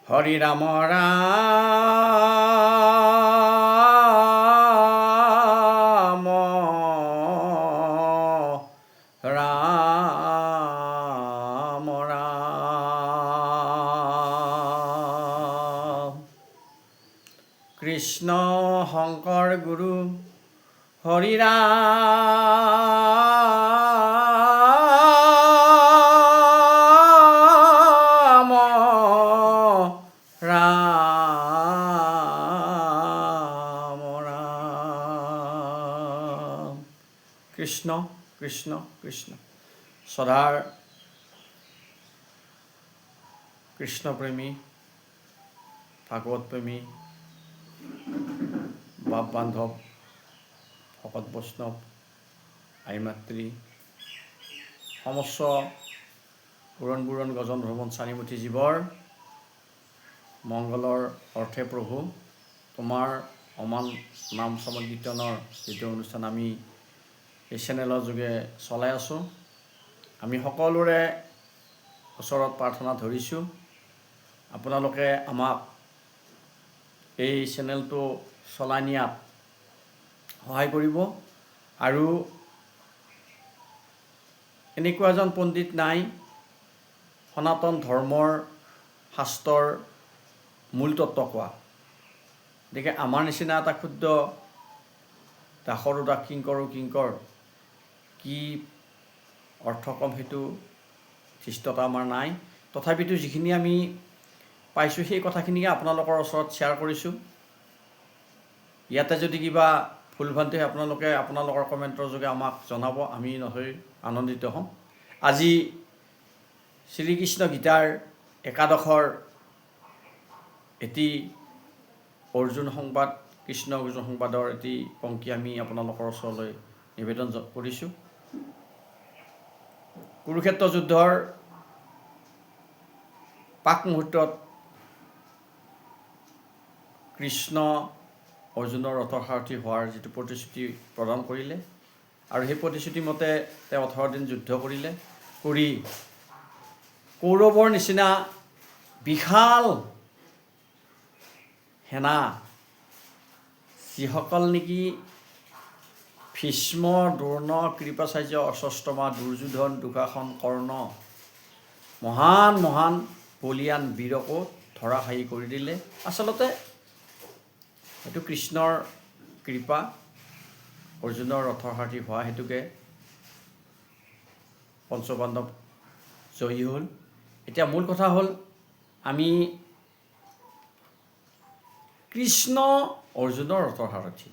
হৰি ৰাম ৰাম ৰাম ৰাম কৃষ্ণ শংকৰ গুৰু হৰি কৃষ্ণ কৃষ্ণ কৃষ্ণ সদাৰ কৃষ্ণপ্ৰেমী ভাগৱত প্ৰেমী বাপ বান্ধৱ ভকত বৈষ্ণৱ আই মাতৃ সমস্ত বুৰণ বুৰণ গজন ভ্ৰমণ চানিমুঠি জীৱৰ মংগলৰ অৰ্থে প্ৰভু তোমাৰ অমান নাম সমকীৰ্তনৰ যিটো অনুষ্ঠান আমি এই চেনেলৰ যোগে চলাই আছোঁ আমি সকলোৰে ওচৰত প্ৰাৰ্থনা ধৰিছোঁ আপোনালোকে আমাক এই চেনেলটো চলাই নিয়াত সহায় কৰিব আৰু এনেকুৱা এজন পণ্ডিত নাই সনাতন ধৰ্মৰ শাস্ত্ৰৰ মূল তত্ত্ব কোৱা গতিকে আমাৰ নিচিনা এটা ক্ষুদ্ৰ দাসৰো দাস কিংকৰো কিংকৰ কি অৰ্থ কম সেইটো ধৃষ্টতা আমাৰ নাই তথাপিতো যিখিনি আমি পাইছোঁ সেই কথাখিনিকে আপোনালোকৰ ওচৰত শ্বেয়াৰ কৰিছোঁ ইয়াতে যদি কিবা ভুলভ্ৰান্তি হয় আপোনালোকে আপোনালোকৰ কমেণ্টৰ যোগে আমাক জনাব আমি নথৈ আনন্দিত হ'ম আজি শ্ৰীকৃষ্ণ গীতাৰ একাদশৰ এটি অৰ্জুন সংবাদ কৃষ্ণ অৰ্জুন সংবাদৰ এটি পংক্তি আমি আপোনালোকৰ ওচৰলৈ নিবেদন কৰিছোঁ কুৰুক্ষেত্ৰ যুদ্ধৰ পাক মুহূৰ্তত কৃষ্ণ অৰ্জুনৰ ৰথৰ সাৰথি হোৱাৰ যিটো প্ৰতিশ্ৰুতি প্ৰদান কৰিলে আৰু সেই প্ৰতিশ্ৰুতি মতে তেওঁ 18 দিন যুদ্ধ কৰিলে কৰি কৌৰৱৰ নিচিনা বিশাল সেনা যিসকল নেকি ভীষ্ম দ্ৰোণ কৃপাচাৰ্য অশ্বত্থামা দুৰ্যোধন দুঃশাসন কৰ্ণ মহান মহান বলিয়ান বীৰকো ধৰাশায়ী কৰি দিলে আচলতে এইটো কৃষ্ণৰ কৃপা অৰ্জুনৰ ৰথৰ সাৰথি হোৱা হেতুকে পঞ্চপাণ্ডৱ জয়ী হ'ল এতিয়া মূল কথা হ'ল আমি কৃষ্ণ অৰ্জুনৰ ৰথৰ সাৰথি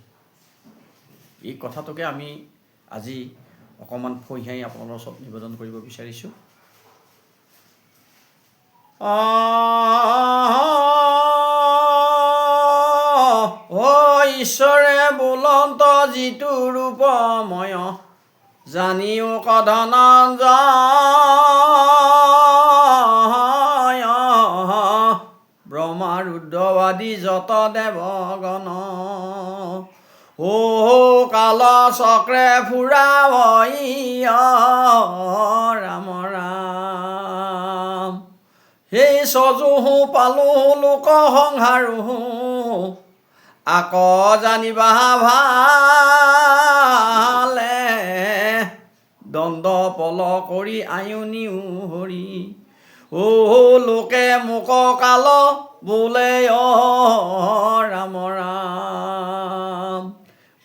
এই কথাটোকে আমি আজি অকণমান ফৈহাই আপোনালোকৰ ওচৰত নিবেদন কৰিব বিচাৰিছোঁ ঈশ্বৰে বুলন্ত যিটো ৰূপময় জানিও কধনঞ্জয় ব্ৰহ্মা ৰুদ্ৰবাদী যত দেৱগণ ও কাল চক্ৰে ফুৰাবই ৰাম ৰাম সেই সজোহো পালো লোক সংহাৰো আক জানিবা ভালে দণ্ড পল কৰি আয়ুনিও হৰি ও লোকে মোক কাল বোলে ৰাম ৰাম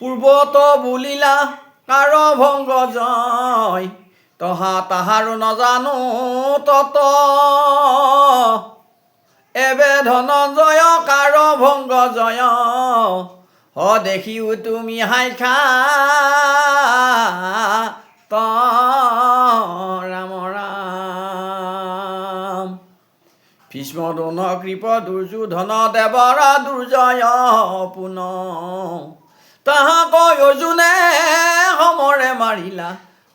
পূৰ্বত বুলিলা কাৰ ভংগ জয় তহা তাহাৰো নজানো তত এবে ধনঞ্জয় কাৰ ভংগ জয় দেখিও তুমি হাইখা ৰাম ৰাম ভীষ্ম দ্ৰোণ কৃপ দুৰ্যোধন দেৱৰা দুৰ্জয় পুন তাহাক অৰ্জুনে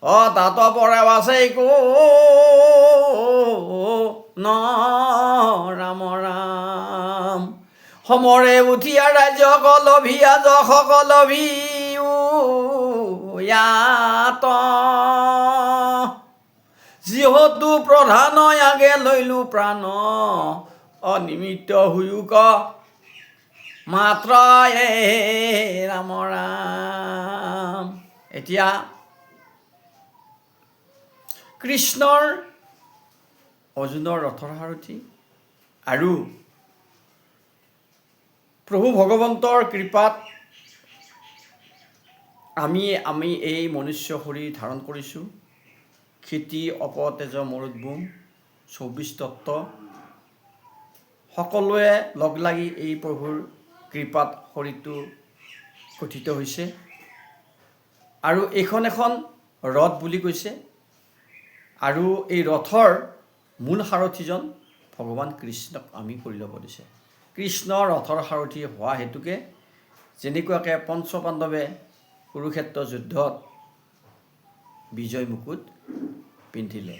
তাত পৰে বাছেই কো ন ৰাম ৰাম সমৰে উঠিয়া ৰাজ্য কলভিয়া যশ কলভিও ইয়াত যিহতু প্ৰধান আগে লৈলো প্ৰাণ অনিমিত্ত হুয়ুক মাত্ৰ ৰাম ৰাম। এতিয়া কৃষ্ণৰ অৰ্জুনৰ ৰথৰ সাৰথি আৰু প্ৰভু ভগৱন্তৰ কৃপাত আমি এই মনুষ্য শৰীৰ ধাৰণ কৰিছোঁ। ক্ষিতি অপতেজ মৰুদ্ভূম 24 তত্ত্ব সকলোৱে লগ লাগি এই প্ৰভুৰ কৃপাত শৰীৰটো গঠিত হৈছে। আৰু এইখন এখন ৰথ বুলি কৈছে আৰু এই ৰথৰ মূল সাৰথিজন ভগৱান কৃষ্ণক আমি কৰি ল'ব দিছে। কৃষ্ণ ৰথৰ সাৰথি হোৱা হেতুকে যেনেকুৱাকৈ পঞ্চপাণ্ডৱে কুৰুক্ষেত্ৰ যুদ্ধত বিজয় মুকুট পিন্ধিলে,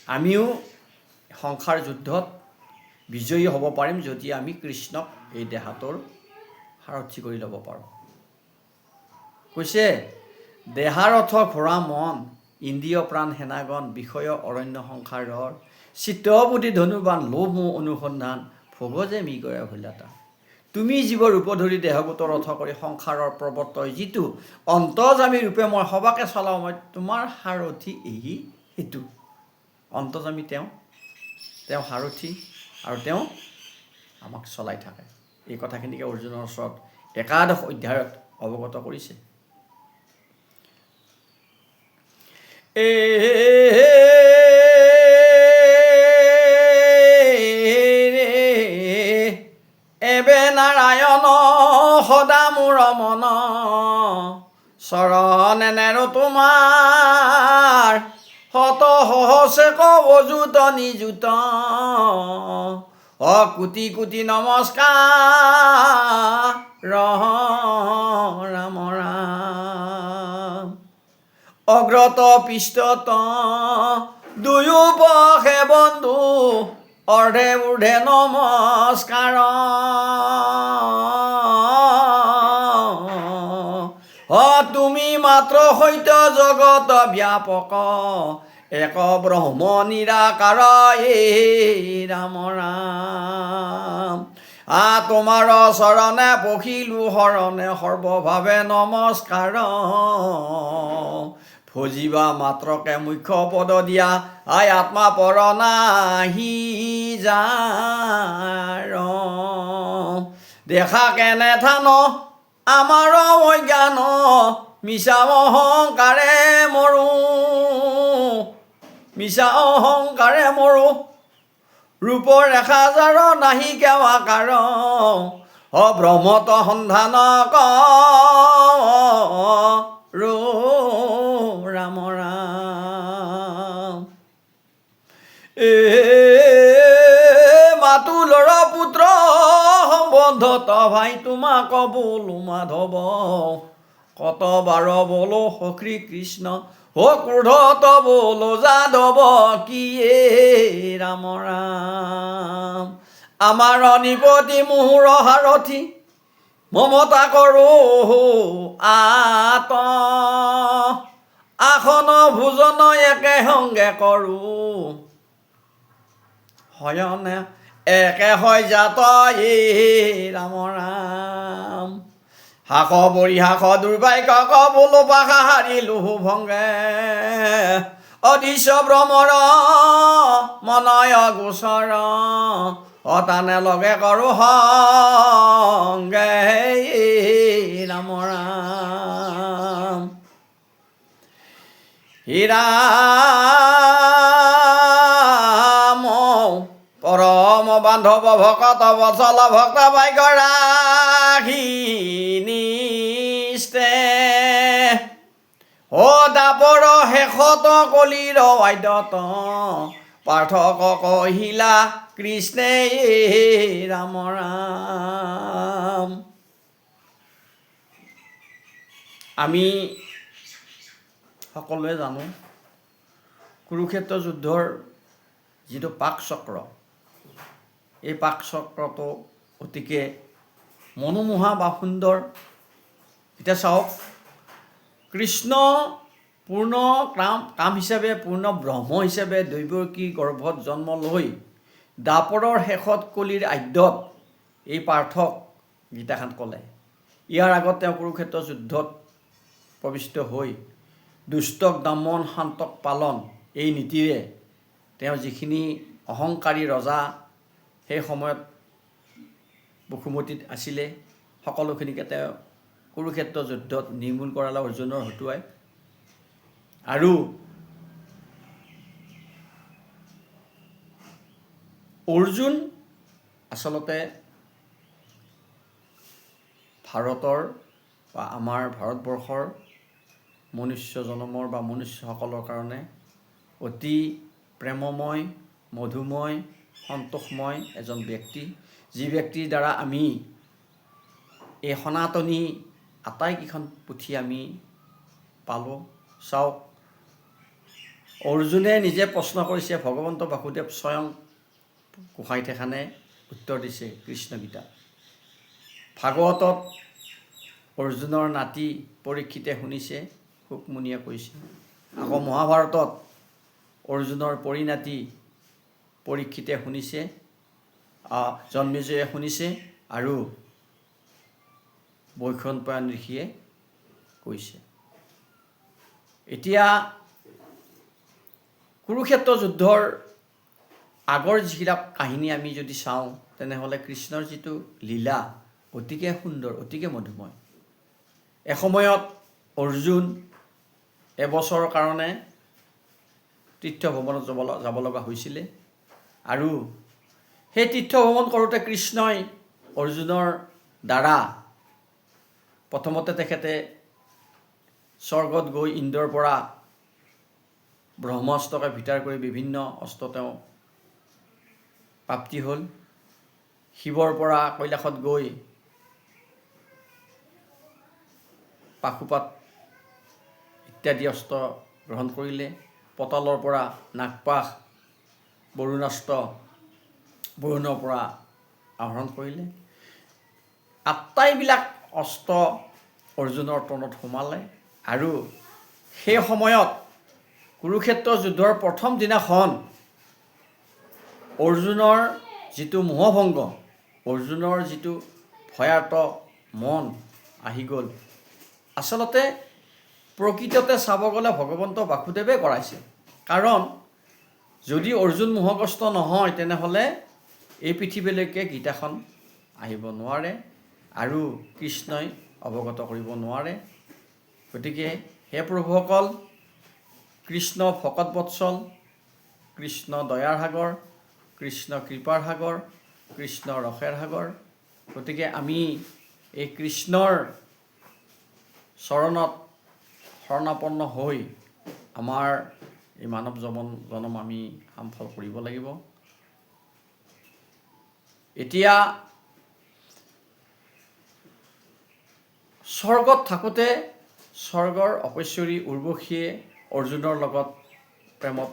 আমিও সংসাৰ যুদ্ধত বিজয়ী হ'ব পাৰিম যদি আমি কৃষ্ণক এই দেহাটোৰ সাৰথি কৰি ল'ব পাৰোঁ। কৈছে দেহাৰথ ঘোঁৰা মন ইন্দ্ৰিয় প্ৰাণ সেনাগণ বিষয় অৰণ্য সংসাৰৰ চিত্তবুদ্ধি ধনুবান লোভ মোহ অনুসন্ধান ভোগ যে মৃগয়া ভুলাতা। তুমি জীৱ ৰূপ ধৰি দেহগোটৰ ৰথ কৰি সংসাৰৰ প্ৰৱৰ্তয় যিটো অন্তৰ্যামী ৰূপে মই সবাকে চলাওঁ মই তোমাৰ সাৰথি এই সেইটো। অন্তৰ্যামী তেওঁ সাৰথি আৰু তেওঁ আমাক চলাই থাকে। এই কথাখিনিকে অৰ্জুনৰ ওচৰত একাদশ অধ্যায়ত অৱগত কৰিছে। এবে নাৰায়ণ সদা মোৰ মন চৰণে নেৰো তোমাৰ শত সহস্ৰে কবজুত নিযুত কোটি কোটি নমস্কাৰ ৰাম ৰাম। অগ্ৰত পৃষ্ঠত দুয়ো পক্ষে বন্ধু অৰ্ধে ঊৰ্ধে নমস্কাৰ তুমি মাত্ৰ সত্য জগত ব্যাপক এক ব্ৰহ্ম নিৰাকাৰ ৰাম ৰাম। তোমাৰ চৰণে পখিলো শৰণে সৰ্বভাৱে নমস্কাৰ ভজিবা মাত্ৰকে মুখ্য পদ দিয়া আত্মা পৰ নাহি যাৰ। দেখা কেনে থান আমাৰ অজ্ঞান মিছা অহংকাৰে মৰো ৰূপৰ ৰেখা জাৰ নাহি কেৱা কাৰ ব্ৰহ্মত সন্ধান ৰো ৰাম ৰাম। মাতুলৰ পুত্ৰ সম্বন্ধত ভাই তোমাক বোলো মাধৱ কত বাৰ বোলো শ্ৰী কৃষ্ণ ক্ৰোধত বোলো যাদৱ কিয়ে ৰাম ৰাম। আমাৰ নিপতি মোহৰ সাৰথি মমতা কৰোঁ আসন ভোজন একে সংগে কৰোঁ হয়নে একে হয় জাত ৰাম ৰাম। হাস বৰিহাস দুৰ্ভাগ্য বোলো পাশা হাৰিলো ভংগে অদৃশ্য ভ্ৰমৰ মনয় গোচৰ অতানে লগে কৰোঁ সংগে ৰাম ৰাম। ৰাম পৰম বান্ধৱ ভকত বচল ভক্ত ভাগ্য ৰাখি নিস্তে দাপৰ শেষত কলিৰ আদ্যত পাৰ্থক কহিলা কৃষ্ণে ৰাম ৰাম। আমি সকলোৱে জানো কুৰুক্ষেত্ৰ যুদ্ধৰ যিটো পাকচক্ৰ, এই পাকচক্ৰটো অতিকে মনোমোহা বা সুন্দৰ। এতিয়া চাওক, কৃষ্ণ পূৰ্ণ কাম হিচাপে, পূৰ্ণ ব্ৰহ্ম হিচাপে দৈৱকী গৰ্ভত জন্ম লৈ দ্বাপৰৰ শেষত কলিৰ আদ্যত এই পাৰ্থক গীতাখন ক'লে। ইয়াৰ আগত তেওঁ কুৰুক্ষেত্ৰ যুদ্ধত প্ৰবিষ্ট হৈ দুষ্টক দমন, শান্তক পালন, এই নীতিৰে তেওঁ যিখিনি অহংকাৰী ৰজা সেই সময়ত বসুমতীত আছিলে, সকলোখিনিকে তেওঁ কুৰুক্ষেত্ৰ যুদ্ধত নিৰ্মূল কৰালে অৰ্জুনৰ হতুৱাই। আৰু অৰ্জুন আচলতে ভাৰতৰ বা আমাৰ ভাৰতবৰ্ষৰ মনুষ্য জনমৰ বা মনুষ্যসকলৰ কাৰণে অতি প্ৰেমময়, মধুময়, সন্তোষময় এজন ব্যক্তি, যি ব্যক্তিৰ দ্বাৰা আমি এই সনাতনী আটাইকেইখন পুথি আমি পালোঁ। চাওক, অৰ্জুনে নিজে প্ৰশ্ন কৰিছে, ভগৱন্ত বাসুদেৱ স্বয়ং গোসাঁই ঠেখানে উত্তৰ দিছে কৃষ্ণ গীতাত। ভাগৱতত অৰ্জুনৰ নাতি পৰীক্ষিতে শুনিছে, শুকমুনিয়ে কৈছে। আকৌ মহাভাৰতত অৰ্জুনৰ পৰিণাতি পৰীক্ষিতে শুনিছে, জন্মেজয়ে শুনিছে, আৰু বৈশম্পায়ন ঋষিয়ে কৈছে। এতিয়া কুৰুক্ষেত্ৰ যুদ্ধৰ আগৰ যিবিলাক কাহিনী আমি যদি চাওঁ, তেনেহ'লে কৃষ্ণৰ যিটো লীলা অতিকে সুন্দৰ, অতিকে মধুময়। এসময়ত অৰ্জুন এবছৰৰ কাৰণে তীৰ্থভ্ৰমণত যাব লগা হৈছিলে, আৰু সেই তীৰ্থভ্ৰমণ কৰোঁতে কৃষ্ণই অৰ্জুনৰ দ্বাৰা প্ৰথমতে তেখেতে স্বৰ্গত গৈ ইন্দ্ৰৰ পৰা ব্ৰহ্মাস্ত্ৰকে বিতাৰ কৰি বিভিন্ন অস্ত্ৰ তেওঁ প্ৰাপ্তি হ'ল। শিৱৰ পৰা কৈলাশত গৈ পাশুপাত ইত্যাদি অস্ত্ৰ গ্ৰহণ কৰিলে। পতালৰ পৰা নাগপাশ, বৰুণৰ পৰা আহৰণ কৰিলে। আটাইবিলাক অস্ত্ৰ অৰ্জুনৰ তনত সোমালে, আৰু সেই সময়ত কুৰুক্ষেত্ৰ যুদ্ধৰ প্ৰথম দিনাখন অৰ্জুনৰ যিটো মোহভংগ, অৰ্জুনৰ যিটো ভয়াৰ্ত মন আহি গ'ল, আচলতে প্ৰকৃততে চাব গ'লে ভগৱন্ত বাসুদেৱে কৰাইছে। কাৰণ যদি অৰ্জুন মোহগ্ৰস্ত নহয়, তেনেহ'লে এই পৃথিৱীলৈকে গীতাখন আহিব নোৱাৰে, আৰু কৃষ্ণই অৱগত কৰিব নোৱাৰে। গতিকে হে প্ৰভুসকল, কৃষ্ণ ভকতবৎসল, কৃষ্ণ দয়াৰ সাগৰ, কৃষ্ণ কৃপাৰ সাগৰ, কৃষ্ণ ৰসেৰ সাগৰ। গতিকে আমি এই কৃষ্ণৰ চৰণত শৰণাপন্ন হৈ আমাৰ এই মানৱ জনম আমি সামফল কৰিব লাগিব। এতিয়া স্বৰ্গত থাকোঁতে স্বৰ্গৰ অপশ্বৰী উৰ্বশীয়ে অৰ্জুনৰ লগত প্ৰেমত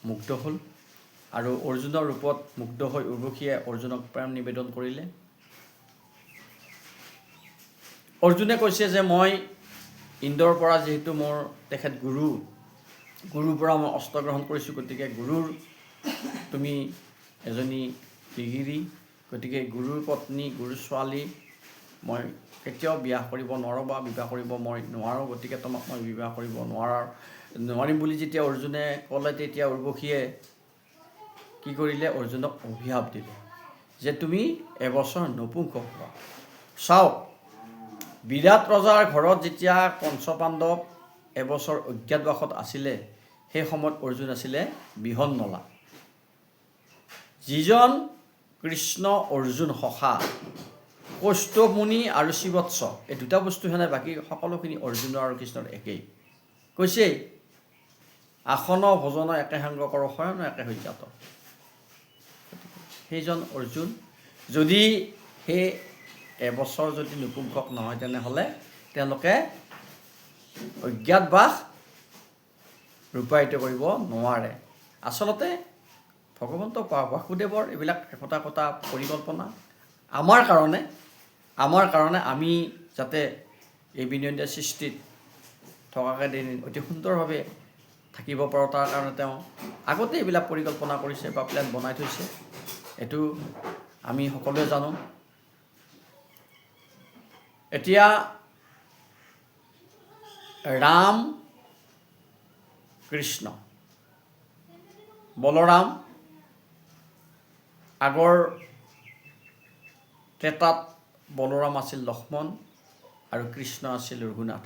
মুগ্ধ হ'ল, আৰু অৰ্জুনৰ ৰূপত মুগ্ধ হৈ উৰ্বশীয়ে অৰ্জুনক প্ৰেম নিবেদন কৰিলে। অৰ্জুনে কৈছে যে মই ইন্দ্ৰৰ পৰা, যিহেতু মোৰ তেখেত গুৰুৰ পৰা মই অস্ত্ৰ গ্ৰহণ কৰিছোঁ, গতিকে গুৰুৰ তুমি এজনী লিগিৰী, গতিকে গুৰুৰ পত্নী, গুৰুৰ ছোৱালী মই কেতিয়াও বিবাহ কৰিব নোৱাৰোঁ বা বিবাহ কৰিব মই নোৱাৰোঁ, গতিকে তোমাক মই বিবাহ কৰিব নোৱাৰিম বুলি যেতিয়া অৰ্জুনে ক'লে, তেতিয়া উৰ্বশীয়ে কি কৰিলে, অৰ্জুনক অভিশাপ দিলে যে তুমি এবছৰ নপুংসক হোৱা। চাওক, বিৰাট ৰজাৰ ঘৰত যেতিয়া পঞ্চপাণ্ডৱ এবছৰ অজ্ঞাতবাসত আছিলে, সেই সময়ত অৰ্জুন আছিলে বৃহন্নলা। যিজন কৃষ্ণ অৰ্জুন সখা, কৌষ্ঠৱ মুনি আৰু শিৱৎস, এই দুটা বস্তু হেনে বাকী সকলোখিনি অৰ্জুনৰ আৰু কৃষ্ণৰ একেই। কৈছে আসন ভোজন একে সাংগ কৰ, শয়ন একে সজ্জাত। সেইজন অৰ্জুন যদি সেই এবছৰ যদি নপুংসক নহয়, তেনেহ'লে তেওঁলোকে অজ্ঞাতবাস ৰূপায়িত কৰিব নোৱাৰে। আচলতে ভগৱন্ত বাসুদেৱৰ এইবিলাক একোটা পৰিকল্পনা আমাৰ কাৰণে আমি যাতে এই বিনন্দীয় সৃষ্টিত থকাকে দিন অতি সুন্দৰভাৱে থাকিব পাৰোঁ, তাৰ কাৰণে তেওঁ আগতে এইবিলাক পৰিকল্পনা কৰিছে বা প্লেন বনাই থৈছে। এইটো আমি সকলোৱে জানো। এতিয়া ৰাম কৃষ্ণ, বলৰাম আগৰ ত্ৰেতাত বলৰাম আছিল লক্ষ্মণ আৰু কৃষ্ণ আছিল ৰঘুনাথ।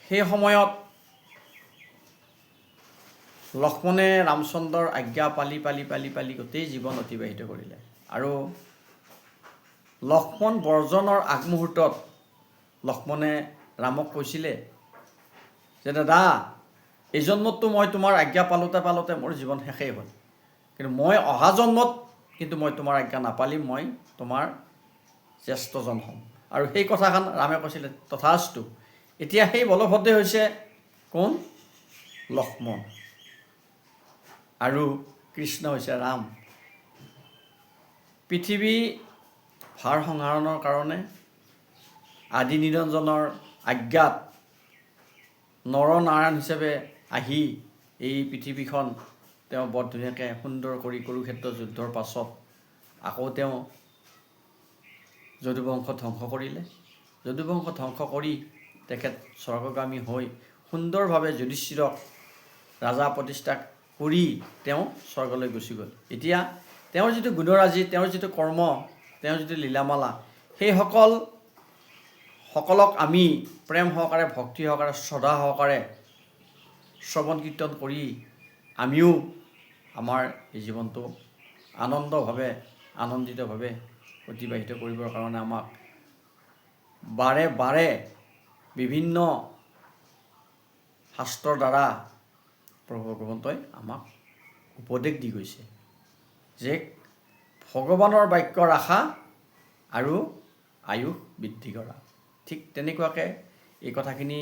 সেই সময়ত লক্ষ্মণে ৰামচন্দ্ৰৰ আজ্ঞা পালি গোটেই জীৱন অতিবাহিত কৰিলে। আৰু লক্ষ্মণ বৰ্জনৰ আগমুহূৰ্তত লক্ষ্মণে ৰামক কৈছিলে যে দাদা, এই জন্মততো মই তোমাৰ আজ্ঞা পালোতে মোৰ জীৱন শেষেই হ'ল, কিন্তু মই অহা জন্মত কিন্তু মই তোমাৰ আজ্ঞা নাপালিম, মই তোমাৰ জ্যেষ্ঠজন হ'ম। আৰু সেই কথাখন ৰামে কৈছিলে তথাস্তু। এতিয়া সেই বলভদ্ৰেই হৈছে কোন? লক্ষ্মণ। আৰু কৃষ্ণ হৈছে ৰাম। পৃথিৱী ভাৰ সংহাৰণৰ কাৰণে আদি নিৰঞ্জনৰ আজ্ঞাত নৰনাৰায়ণ হিচাপে আহি এই পৃথিৱীখন তেওঁ বৰ ধুনীয়াকৈ সুন্দৰ কৰি কুৰুক্ষেত্ৰ যুদ্ধৰ পাছত আকৌ তেওঁ যদুবংশ ধ্বংস কৰিলে। যদুবংশ ধ্বংস কৰি তেখেত স্বৰ্গগামী হৈ সুন্দৰভাৱে যুধিষ্ঠিৰক ৰাজা প্ৰতিষ্ঠা কৰি তেওঁ স্বৰ্গলৈ গুচি গ'ল। এতিয়া তেওঁৰ যিটো গুণৰাজি, তেওঁৰ যিটো কৰ্ম, তেওঁৰ যিটো লীলামালা, সেই সকলক আমি প্ৰেম সহকাৰে, ভক্তি সহকাৰে, শ্ৰদ্ধা সহকাৰে শ্ৰৱণ কীৰ্তন কৰি আমিও আমাৰ এই জীৱনটো আনন্দিতভাৱে অতিবাহিত কৰিবৰ কাৰণে আমাক বাৰে বিভিন্ন শাস্ত্ৰৰ দ্বাৰা প্ৰভু ভগৱন্তই আমাক উপদেশ দি গৈছে যে ভগৱানৰ বাক্য ৰাখা আৰু আয়ুস বৃদ্ধি কৰা। ঠিক তেনেকুৱাকৈ এই কথাখিনি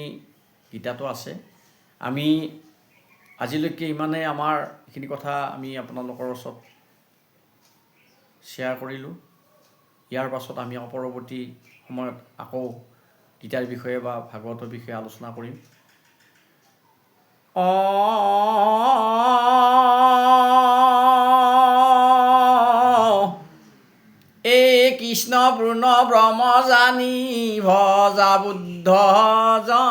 গীতাতো আছে। আমি আজিলৈকে ইমানে আমাৰ এইখিনি কথা আমি আপোনালোকৰ ওচৰত শ্বেয়াৰ কৰিলোঁ। ইয়াৰ পাছত আমি পৰৱৰ্তী সময়ত আকৌ গীতাৰ বিষয়ে বা ভাগৱতৰ বিষয়ে আলোচনা কৰিম। এই কৃষ্ণ পূৰ্ণ ব্ৰহ্ম জানি ভজা বুদ্ধ জন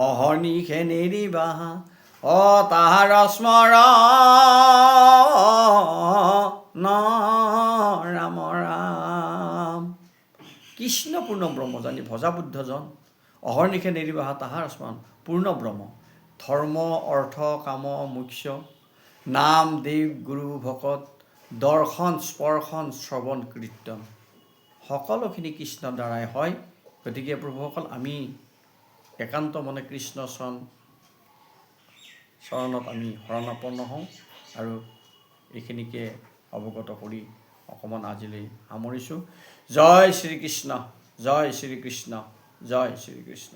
অহৰ্নিশে নেৰিবা তাহাৰ স্মৰণ ৰাম ৰাম। কৃষ্ণ পূৰ্ণ ব্ৰহ্ম জানি ভজা বুদ্ধজন অহৰ্নিশে নেৰিবা তাহাৰ স্মৰণ। পূৰ্ণ ব্ৰহ্ম, ধৰ্ম অৰ্থ কাম মোক্ষ, নাম দেৱ গুৰু ভকত, দৰ্শন স্পৰ্শন শ্ৰৱণ কীৰ্তন, সকলোখিনি কৃষ্ণৰ দ্বাৰাই হয়। গতিকে প্ৰভুসকল, আমি একান্ত মনে কৃষ্ণ চৰণত আমি শৰণাপন্ন হওঁ আৰু এইখিনিকে অৱগত কৰি অকণমান আজিলৈ সামৰিছোঁ। জয় শ্ৰীকৃষ্ণ, জয় শ্ৰীকৃষ্ণ, জয় শ্ৰীকৃষ্ণ।